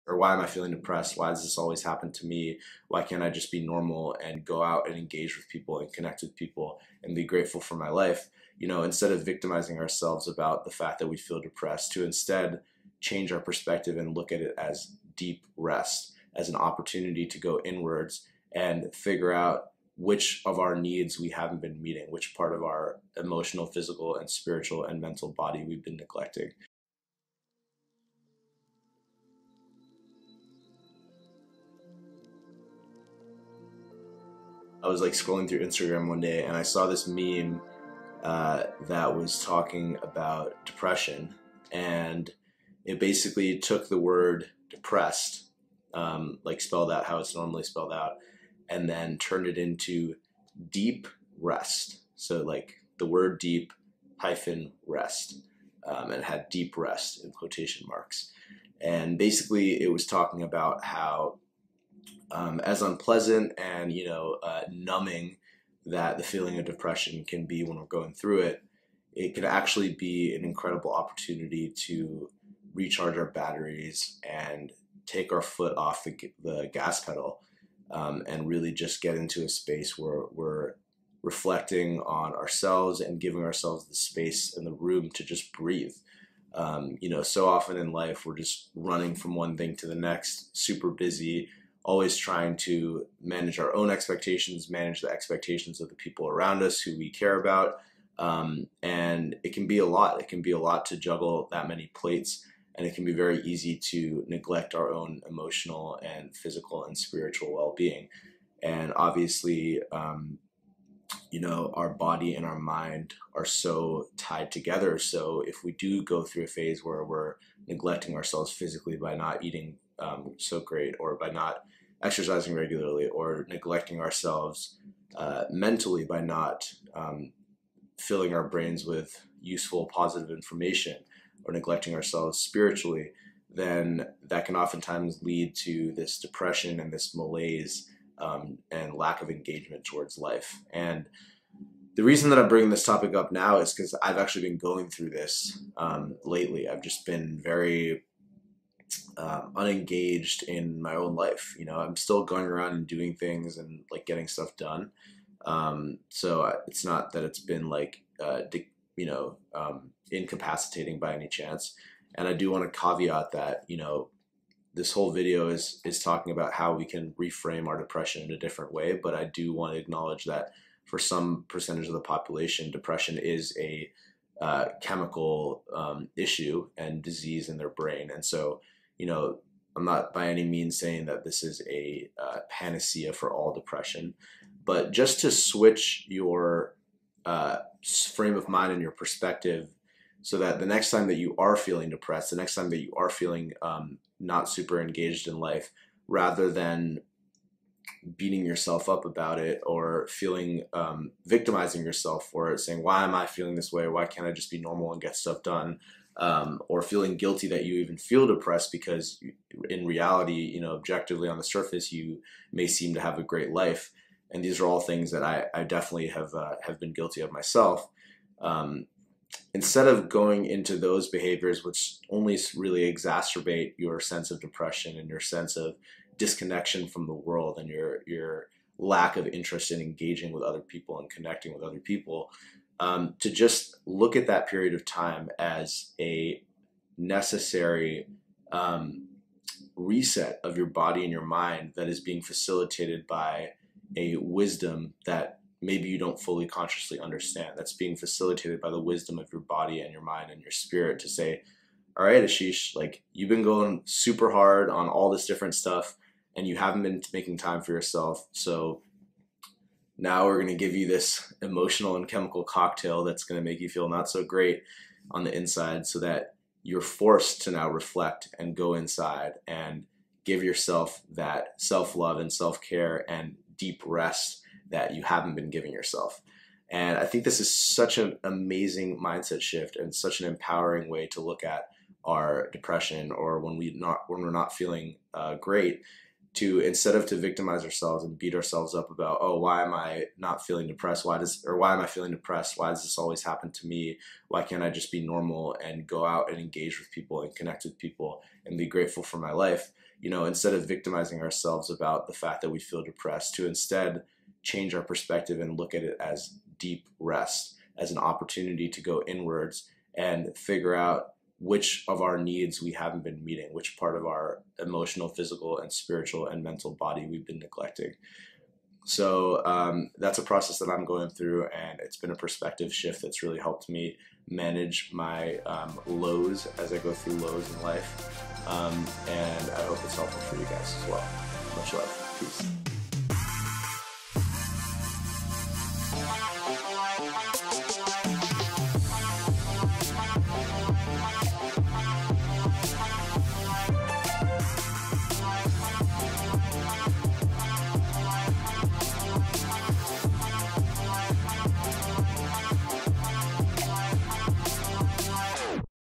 or why am I feeling depressed? Why does this always happen to me? Why can't I just be normal and go out and engage with people and connect with people and be grateful for my life? You know, instead of victimizing ourselves about the fact that we feel depressed, to instead change our perspective and look at it as deep rest, as an opportunity to go inwards and figure out which of our needs we haven't been meeting, which part of our emotional, physical, and spiritual and mental body we've been neglecting. I was like scrolling through Instagram one day and I saw this meme that was talking about depression, and it basically took the word depressed, like spelled out how it's normally spelled out, and then turned it into deep rest. So like the word deep hyphen rest, and it had deep rest in quotation marks. And basically it was talking about how as unpleasant and numbing that the feeling of depression can be when we're going through it, it can actually be an incredible opportunity to recharge our batteries and take our foot off the gas pedal, and really just get into a space where we're reflecting on ourselves and giving ourselves the space and the room to just breathe. So often in life we're just running from one thing to the next, super busy, always trying to manage our own expectations, manage the expectations of the people around us who we care about. And it can be a lot. It can be a lot to juggle that many plates, and it can be very easy to neglect our own emotional and physical and spiritual well-being. And obviously, our body and our mind are so tied together. So if we do go through a phase where we're neglecting ourselves physically by not eating so great, or by not exercising regularly, or neglecting ourselves mentally by not filling our brains with useful, positive information, or neglecting ourselves spiritually, then that can oftentimes lead to this depression and this malaise, and lack of engagement towards life. And the reason that I'm bringing this topic up now is because I've actually been going through this lately. I've just been very unengaged in my own life. I'm still going around and doing things and like getting stuff done. So it's not that it's been like, incapacitating by any chance. And I do want to caveat that, this whole video is talking about how we can reframe our depression in a different way. But I do want to acknowledge that for some percentage of the population, depression is a chemical issue and disease in their brain. And so, I'm not by any means saying that this is a panacea for all depression, but just to switch your frame of mind and your perspective, so that the next time that you are feeling depressed, the next time that you are feeling not super engaged in life, rather than beating yourself up about it or feeling victimizing yourself for it, saying, why am I feeling this way? Why can't I just be normal and get stuff done? Or feeling guilty that you even feel depressed because in reality, objectively on the surface, you may seem to have a great life. And these are all things that I definitely have been guilty of myself. Instead of going into those behaviors, which only really exacerbate your sense of depression and your sense of disconnection from the world and your lack of interest in engaging with other people and connecting with other people, to just look at that period of time as a necessary reset of your body and your mind that is being facilitated by a wisdom that maybe you don't fully consciously understand, that's being facilitated by the wisdom of your body and your mind and your spirit, to say, all right, Ashish, like, you've been going super hard on all this different stuff and you haven't been making time for yourself. So now we're going to give you this emotional and chemical cocktail that's going to make you feel not so great on the inside, so that you're forced to now reflect and go inside and give yourself that self-love and self-care and deep rest that you haven't been giving yourself. And I think this is such an amazing mindset shift and such an empowering way to look at our depression, or when we're not feeling great, to, instead of to victimize ourselves and beat ourselves up about, oh, why am I not feeling depressed? Why am I feeling depressed? Why does this always happen to me? Why can't I just be normal and go out and engage with people and connect with people and be grateful for my life? instead of victimizing ourselves about the fact that we feel depressed, to instead change our perspective and look at it as deep rest, as an opportunity to go inwards and figure out which of our needs we haven't been meeting, which part of our emotional, physical, and spiritual and mental body we've been neglecting. So that's a process that I'm going through, and it's been a perspective shift that's really helped me manage my lows as I go through lows in life. And I hope it's helpful for you guys as well. Much love. Peace.